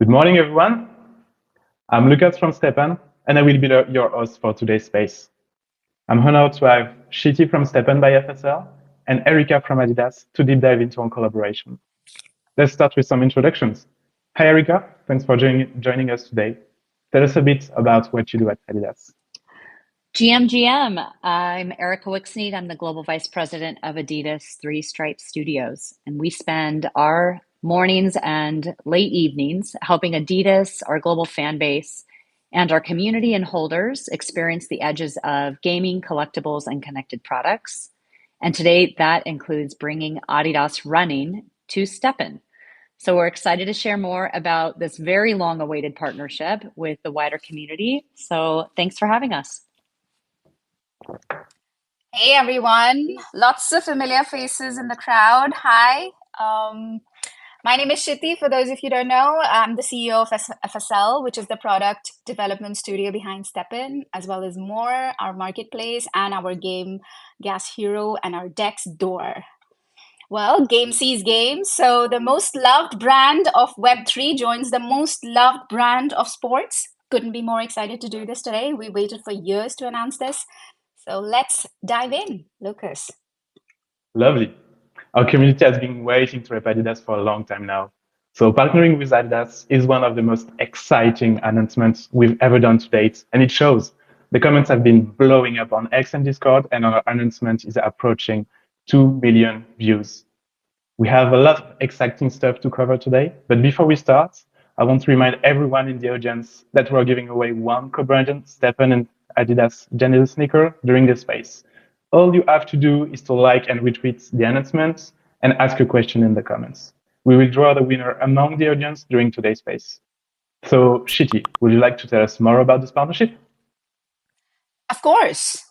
Good morning, everyone. I'm Lucas from STEPN, and I will be your host for today's space. I'm honored to have Shitty from STEPN by FSL and Erika from Adidas to deep dive into our collaboration. Let's start with some introductions. Hi, Erika. Thanks for joining us today. Tell us a bit about what you do at Adidas. GM. I'm Erika Wixneed. I'm the Global Vice President of Adidas Three Stripes Studios, and we spend our mornings and late evenings helping Adidas, our global fan base, and our community and holders experience the edges of gaming, collectibles, and connected products. And today that includes bringing Adidas running to STEPN. So we're excited to share more about this very long-awaited partnership with the wider community. So thanks for having us. Hey everyone, lots of familiar faces in the crowd. Hi, my name is Shitty. For those of you who don't know, I'm the CEO of FSL, which is the product development studio behind STEPN, as well as more, our marketplace and our game Gas Hero and our Dex Door. Well, game sees game. So the most loved brand of Web3 joins the most loved brand of sports. Couldn't be more excited to do this today. We waited for years to announce this. So let's dive in, Lucas. Lovely. Our community has been waiting to rep Adidas for a long time now. So partnering with Adidas is one of the most exciting announcements we've ever done to date, and it shows. The comments have been blowing up on X and Discord, and our announcement is approaching 2 million views. We have a lot of exciting stuff to cover today, but before we start, I want to remind everyone in the audience that we're giving away one co-branded STEPN and Adidas gender sneaker during this space. All you have to do is to like and retweet the announcement and ask a question in the comments. We will draw the winner among the audience during today's space. So, Shiti, would you like to tell us more about this partnership? Of course.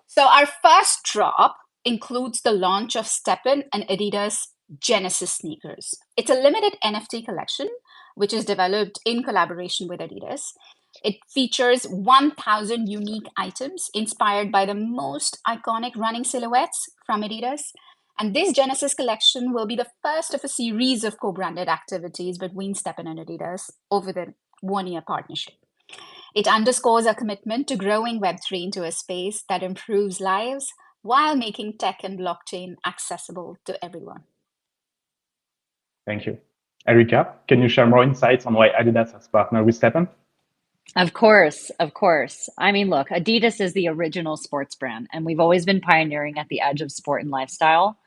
So our first drop includes the launch of STEPN and Adidas Genesis sneakers. It's a limited NFT collection, which is developed in collaboration with Adidas. It features 1,000 unique items inspired by the most iconic running silhouettes from Adidas. And this Genesis collection will be the first of a series of co-branded activities between STEPN and Adidas over the one-year partnership. It underscores our commitment to growing Web3 into a space that improves lives while making tech and blockchain accessible to everyone. Thank you. Erika, can you share more insights on why Adidas has partnered with STEPN? Of course, of course. I mean, look, Adidas is the original sports brand, and we've always been pioneering at the edge of sport and lifestyle.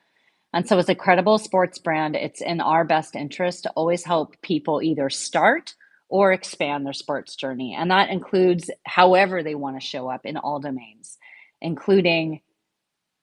And so as a credible sports brand, it's in our best interest to always help people either start or expand their sports journey. And that includes however they want to show up in all domains, including,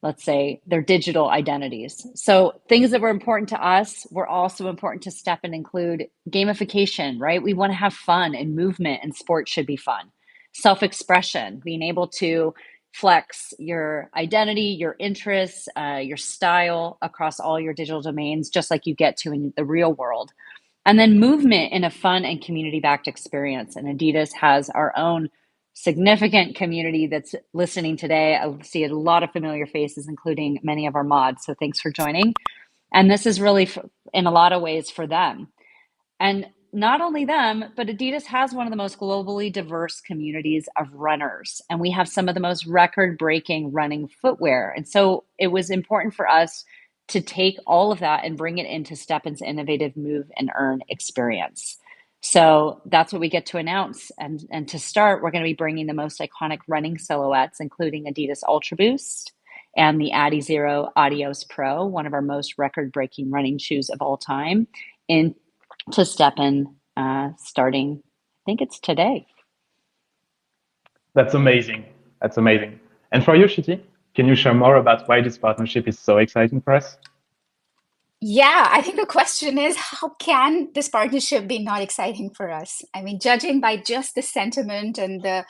let's say, their digital identities. So things that were important to us were also important to STEP and include gamification, right? We want to have fun, and movement and sport should be fun. Self-expression, being able to flex your identity, your interests, your style across all your digital domains, just like you get to in the real world. And then movement in a fun and community-backed experience. And Adidas has our own significant community that's listening today. I see a lot of familiar faces, including many of our mods. So thanks for joining. And this is really, in a lot of ways, for them. And not only them, but Adidas has one of the most globally diverse communities of runners. And we have some of the most record-breaking running footwear. And so it was important for us to take all of that and bring it into STEPN's innovative Move and Earn experience. So that's what we get to announce. And to start, we're going to be bringing the most iconic running silhouettes, including Adidas Ultra Boost and the Adizero Adios Pro, one of our most record-breaking running shoes of all time, into STEPN starting, I think it's today. That's amazing. That's amazing. And for you, Shiti, can you share more about why this partnership is so exciting for us? Yeah, I think the question is, how can this partnership be not exciting for us? I mean, judging by just the sentiment and the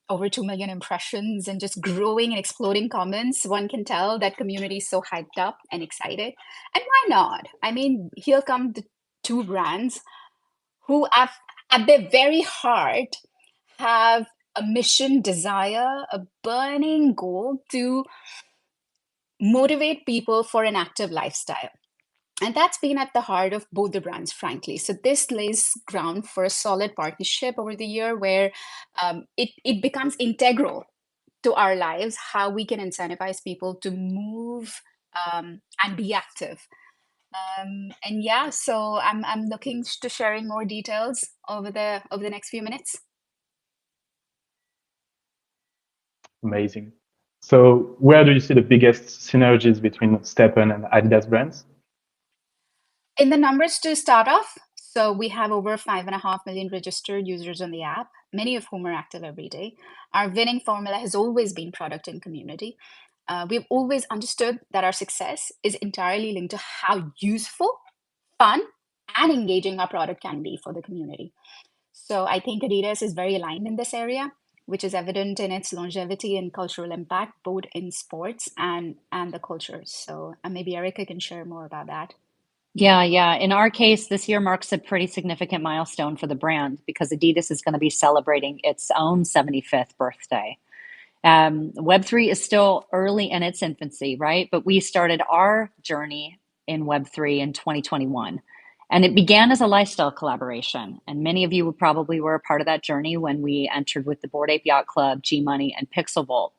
over 2 million impressions and just growing and exploding comments, one can tell that community is so hyped up and excited. And why not? I mean, here come the two brands who have, at their very heart, have a mission, desire, a burning goal to motivate people for an active lifestyle. And that's been at the heart of both the brands, frankly. So this lays ground for a solid partnership over the year where it becomes integral to our lives, how we can incentivize people to move and be active. And yeah, so I'm looking to sharing more details over the next few minutes. Amazing. So where do you see the biggest synergies between STEPN and Adidas brands? In the numbers to start off, so we have over 5.5 million registered users on the app, many of whom are active every day. Our winning formula has always been product and community. We've always understood that our success is entirely linked to how useful, fun, and engaging our product can be for the community. So I think Adidas is very aligned in this area, which is evident in its longevity and cultural impact, both in sports and the culture. So maybe Erika can share more about that. Yeah. In our case, this year marks a pretty significant milestone for the brand because Adidas is going to be celebrating its own 75th birthday. Web3 is still early in its infancy, right? But we started our journey in Web3 in 2021. And it began as a lifestyle collaboration. And many of you probably were a part of that journey when we entered with the Bored Ape Yacht Club, G Money, and Pixel Vault.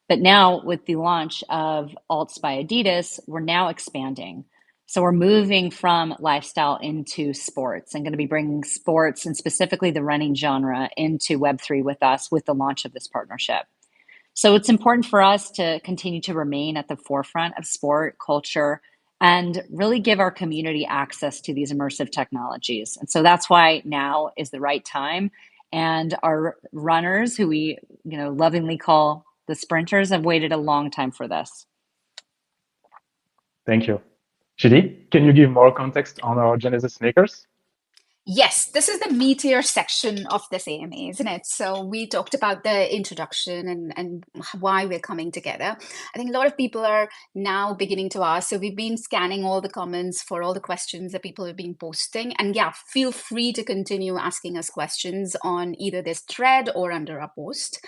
But now with the launch of altsbyadidas, we're now expanding. So we're moving from lifestyle into sports and going to be bringing sports and specifically the running genre into Web3 with us with the launch of this partnership. So it's important for us to continue to remain at the forefront of sport, culture, and really give our community access to these immersive technologies. And so that's why now is the right time. And our runners, who we lovingly call the sprinters, have waited a long time for this. Thank you. Shidi, can you give more context on our Genesis sneakers? Yes, this is the meteor section of this AMA, isn't it? So we talked about the introduction and why we're coming together. I think a lot of people are now beginning to ask. So we've been scanning all the comments for all the questions that people have been posting. And yeah, feel free to continue asking us questions on either this thread or under our post.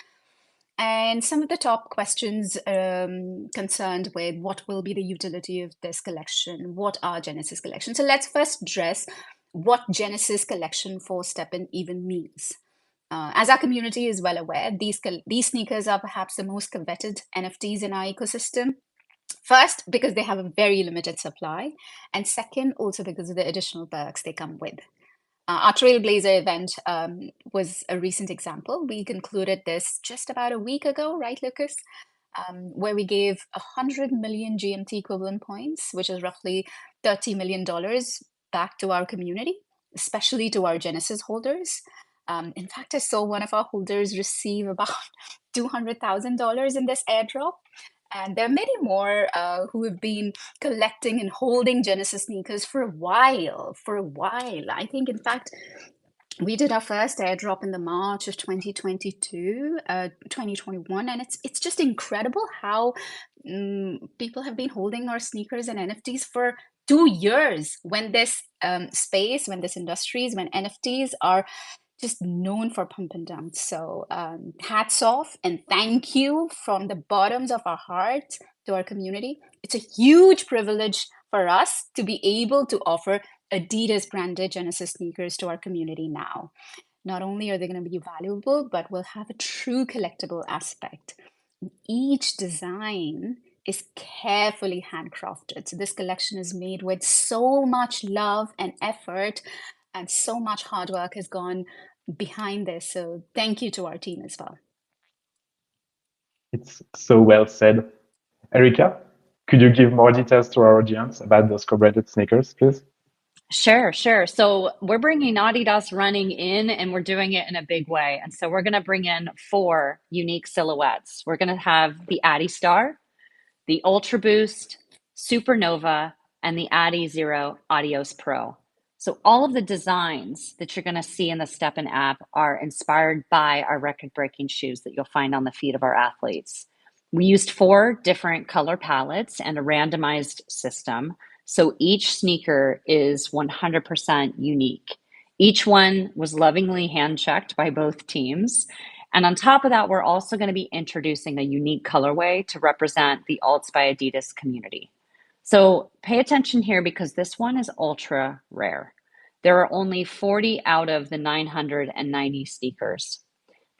And some of the top questions concerned with what will be the utility of this collection, what are Genesis collections. So let's first address what Genesis collection for STEPN even means. As our community is well aware, these sneakers are perhaps the most coveted NFTs in our ecosystem. First, because they have a very limited supply, and second, also because of the additional perks they come with. Our Trailblazer event was a recent example. We concluded this just about a week ago, right, Lucas? Where we gave 100 million GMT equivalent points, which is roughly $30 million back to our community, especially to our Genesis holders. In fact, I saw one of our holders receive about $200,000 in this airdrop. And there are many more who have been collecting and holding Genesis sneakers for a while. I think, in fact, we did our first airdrop in the March of 2021, and it's just incredible how people have been holding our sneakers and NFTs for 2 years when this space, when this industries, when NFTs are just known for pump and dump. So hats off and thank you from the bottoms of our heart to our community. It's a huge privilege for us to be able to offer Adidas branded Genesis sneakers to our community now. Not only are they going to be valuable, but will have a true collectible aspect. Each design is carefully handcrafted. So this collection is made with so much love and effort, and so much hard work has gone behind this. So thank you to our team as well. It's so well said. Erika, could you give more details to our audience about those co-branded sneakers, please? Sure. So we're bringing Adidas running in, and we're doing it in a big way. And so we're going to bring in 4 unique silhouettes. We're going to have the Adi Star, the Ultra Boost, Supernova, and the Adi Zero Adios Pro. So all of the designs that you're going to see in the STEPN app are inspired by our record-breaking shoes that you'll find on the feet of our athletes. We used 4 different color palettes and a randomized system. So each sneaker is 100% unique. Each one was lovingly hand-checked by both teams. And on top of that, we're also going to be introducing a unique colorway to represent the altsbyadidas community. So pay attention here because this one is ultra rare. There are only 40 out of the 990 sneakers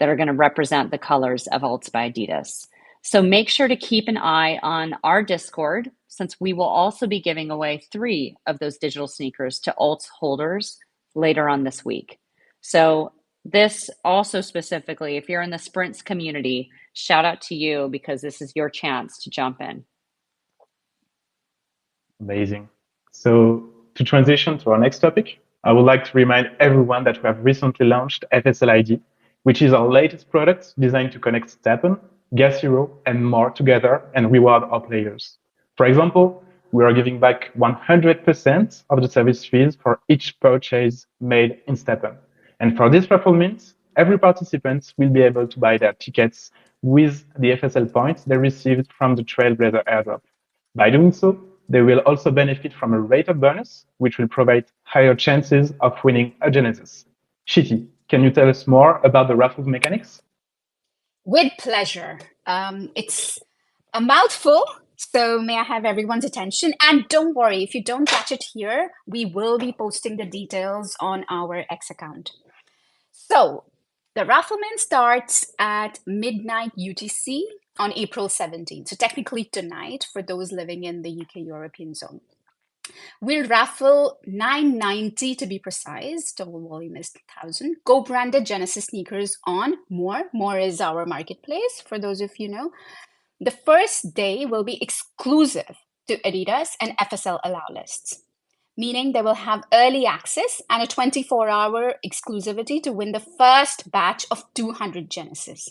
that are going to represent the colors of altsbyadidas. So make sure to keep an eye on our Discord, since we will also be giving away 3 of those digital sneakers to Alts holders later on this week. So this also specifically, if you're in the Sprints community, shout out to you because this is your chance to jump in. Amazing. So to transition to our next topic, I would like to remind everyone that we have recently launched FSL ID, which is our latest product designed to connect STEPN, Gas Hero, and more together and reward our players. For example, we are giving back 100% of the service fees for each purchase made in STEPN. And for this raffle means, every participant will be able to buy their tickets with the FSL points they received from the Trailblazer airdrop. By doing so, they will also benefit from a rated bonus, which will provide higher chances of winning a Genesis. Shiti, can you tell us more about the raffle mechanics? With pleasure. It's a mouthful, so may I have everyone's attention? And don't worry, if you don't catch it here, we will be posting the details on our X account. So the rafflement starts at midnight UTC on April 17th. So technically tonight for those living in the UK European zone. We'll raffle 990 to be precise. Total volume is 1,000. Co-branded Genesis sneakers on More. More is our marketplace, for those of you know. The first day will be exclusive to Adidas and FSL allow lists, meaning they will have early access and a 24-hour exclusivity to win the first batch of 200 Genesis.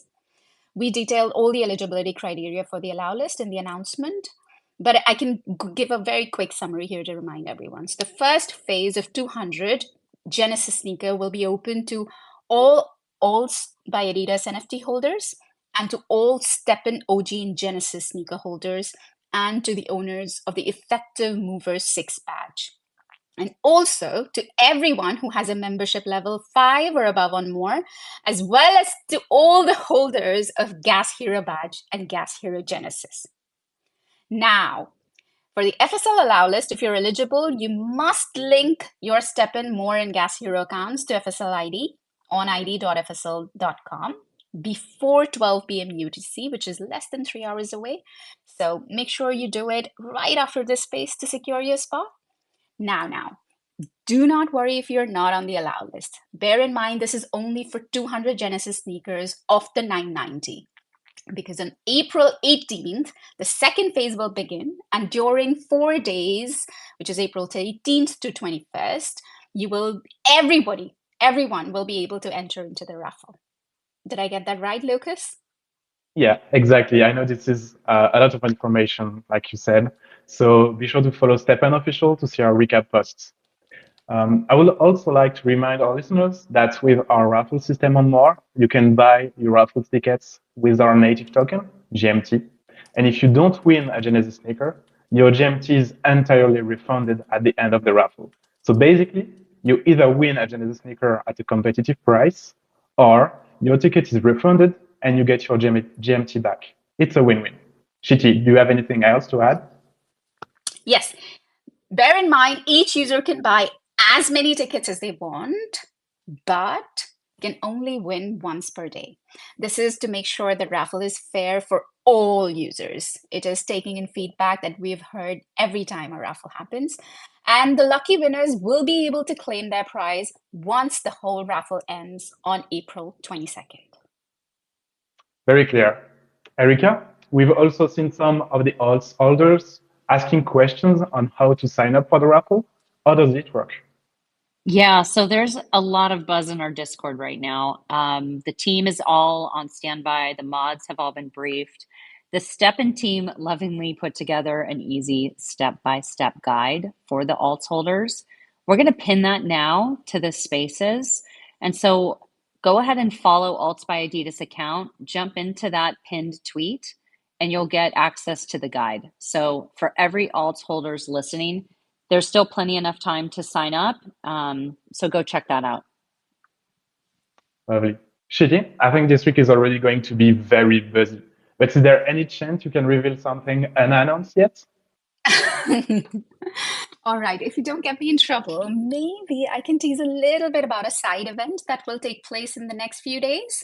We detailed all the eligibility criteria for the allow list in the announcement, but I can give a very quick summary here to remind everyone. So the first phase of 200 Genesis sneaker will be open to all Alts by Adidas NFT holders and to all STEPN OG and Genesis sneaker holders and to the owners of the Effective Movers 6 badge. And also to everyone who has a membership level 5 or above on More, as well as to all the holders of Gas Hero badge and Gas Hero Genesis. Now, for the FSL allow list, if you're eligible, you must link your STEPN, More, and Gas Hero accounts to FSL ID on id.fsl.com before 12 p.m. UTC, which is less than 3 hours away. So make sure you do it right after this space to secure your spot. Now, do not worry if you're not on the allow list. Bear in mind, this is only for 200 Genesis sneakers of the 990. Because on April 18th, the second phase will begin. And during 4 days, which is April 18th to 21st, everyone will be able to enter into the raffle. Did I get that right, Lucas? Yeah, exactly. I know this is a lot of information, like you said. So be sure to follow STEPN Official to see our recap posts. I would also like to remind our listeners that with our raffle system on More, you can buy your raffle tickets with our native token, GMT. And if you don't win a Genesis sneaker, your GMT is entirely refunded at the end of the raffle. So basically, you either win a Genesis sneaker at a competitive price, or your ticket is refunded and you get your GMT back. It's a win-win. Shiti, do you have anything else to add? Yes. Bear in mind, each user can buy as many tickets as they want, but can only win once per day. This is to make sure the raffle is fair for all users. It is taking in feedback that we've heard every time a raffle happens. And the lucky winners will be able to claim their prize once the whole raffle ends on April 22nd. Very clear. Erika, we've also seen some of the alts holders asking questions on how to sign up for the raffle. How does it work? Yeah, so there's a lot of buzz in our Discord right now. The team is all on standby. The mods have all been briefed. The STEPN team lovingly put together an easy step-by-step guide for the alts holders. We're going to pin that now to the spaces. And so go ahead and follow Alts by Adidas account, jump into that pinned tweet, and you'll get access to the guide. So for every alts holders listening, there's still plenty enough time to sign up. So go check that out. Lovely. Shiti, I think this week is already going to be very busy. But is there any chance you can reveal something unannounced yet? All right, if you don't get me in trouble, maybe I can tease a little bit about a side event that will take place in the next few days.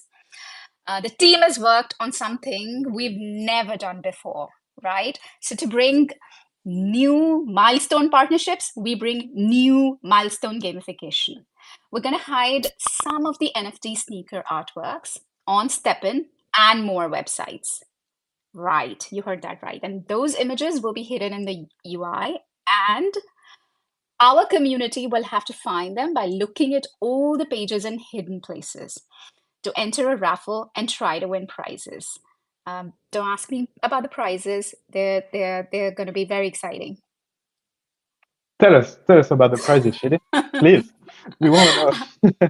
The team has worked on something we've never done before, right? So to bring new milestone partnerships, we bring new milestone gamification. We're going to hide some of the NFT sneaker artworks on STEPN and More websites. Right, you heard that right. And those images will be hidden in the UI, and our community will have to find them by looking at all the pages in hidden places to enter a raffle and try to win prizes. Don't ask me about the prizes. They're going to be very exciting. Tell us about the prizes, Shiti. Please, we want to know.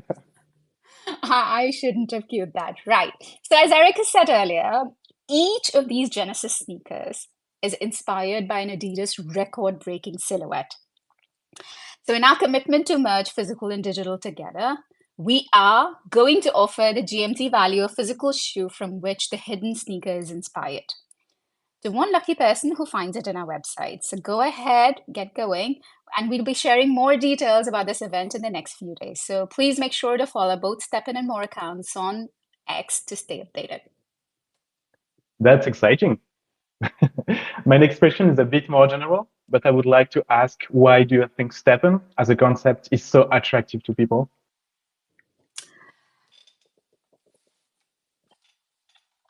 I shouldn't have cued that. Right. So as Erika said earlier, each of these Genesis sneakers is inspired by an Adidas record-breaking silhouette. So in our commitment to merge physical and digital together, we are going to offer the GMT value of physical shoe from which the hidden sneaker is inspired to one lucky person who finds it in our website. So go ahead, get going, and we'll be sharing more details about this event in the next few days. So please make sure to follow both STEPN and More accounts on X to stay updated. That's exciting. My next question is a bit more general. but I would like to ask, why do you think STEPN as a concept is so attractive to people?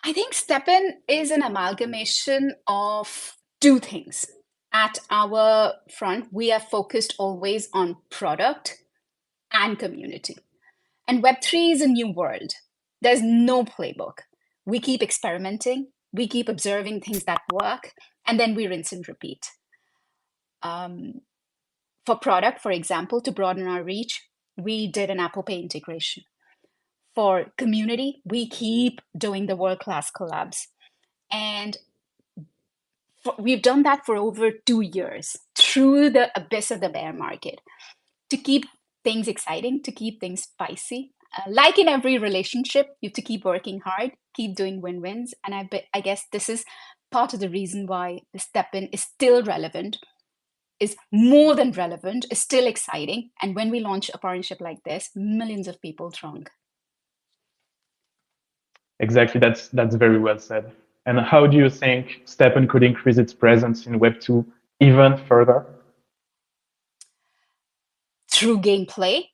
I think STEPN is an amalgamation of two things. At our front, we are focused always on product and community. And Web3 is a new world. There's no playbook. We keep experimenting, we keep observing things that work, and then we rinse and repeat. For product, for example, to broaden our reach, we did an Apple Pay integration. For community, we keep doing the world-class collabs. And we've done that for over 2 years through the abyss of the bear market to keep things exciting, to keep things spicy. Like in every relationship, you have to keep working hard, keep doing win-wins. And I guess this is part of the reason why the STEPN is still relevant, is more than relevant, is still exciting. And when we launch a partnership like this, millions of people throng. Exactly, that's very well said. And how do you think STEPN could increase its presence in Web2 even further? Through gameplay,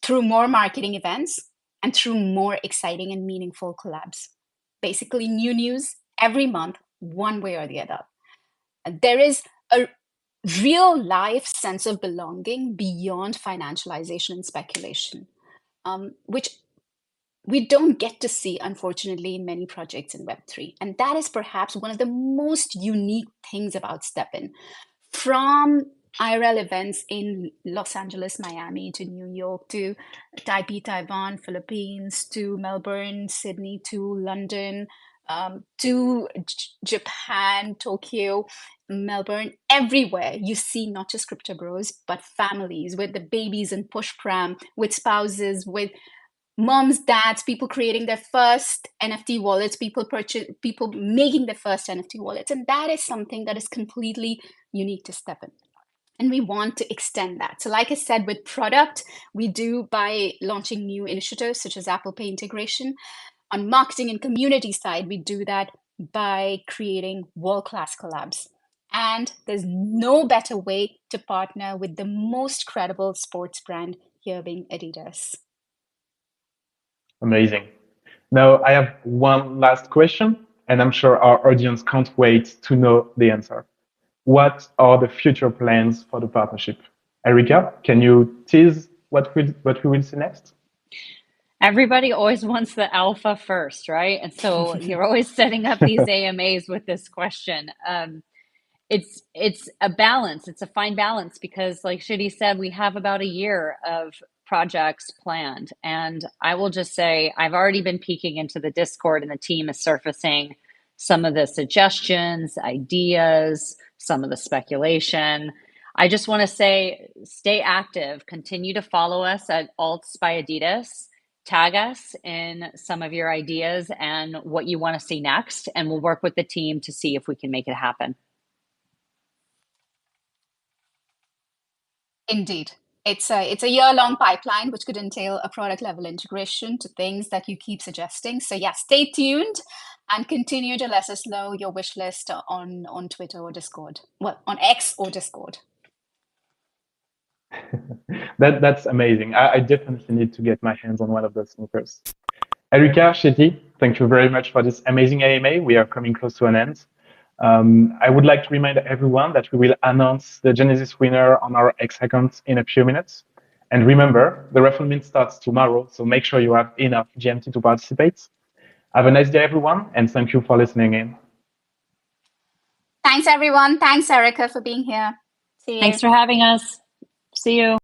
through more marketing events, and through more exciting and meaningful collabs. Basically, new news every month, one way or the other. There is a real life sense of belonging beyond financialization and speculation, which we don't get to see, unfortunately, in many projects in Web3. And that is perhaps one of the most unique things about STEPN. From IRL events in Los Angeles, Miami, to New York, to Taipei, Taiwan, Philippines, to Melbourne, Sydney, to London, to Japan, Tokyo, Melbourne, everywhere you see not just crypto bros, but families with the babies in push pram, with spouses, with moms, dads, people creating their first NFT wallets, people making their first NFT wallets. And that is something that is completely unique to STEPN. And we want to extend that. So like I said, with product, we do by launching new initiatives such as Apple Pay integration. On marketing and community side, we do that by creating world-class collabs. And there's no better way to partner with the most credible sports brand, here being Adidas. Amazing. Now, I have one last question, and I'm sure our audience can't wait to know the answer. What are the future plans for the partnership? Erika, can you tease what we will see next? Everybody always wants the alpha first, right? And so you're always setting up these AMAs with this question. It's a balance. It's a fine balance because, like Shitty said, we have about a year of projects planned. And I will just say, I've already been peeking into the Discord, and the team is surfacing some of the suggestions, ideas, some of the speculation. I just want to say, stay active, continue to follow us at altsbyadidas. Tag us in some of your ideas and what you want to see next, and we'll work with the team to see if we can make it happen. Indeed. It's a year-long pipeline, which could entail a product level integration to things that you keep suggesting. So yeah, stay tuned and continue to let us know your wish list on Twitter or Discord. Well, on X or Discord. That's amazing. I definitely need to get my hands on one of those sneakers. Erika, Shetty, thank you very much for this amazing AMA. We are coming close to an end. I would like to remind everyone that we will announce the Genesis winner on our X account in a few minutes. And remember, the referral starts tomorrow, so make sure you have enough GMT to participate. Have a nice day, everyone, and thank you for listening in. Thanks, everyone. Thanks, Erika, for being here. See you. Thanks for having us. See you.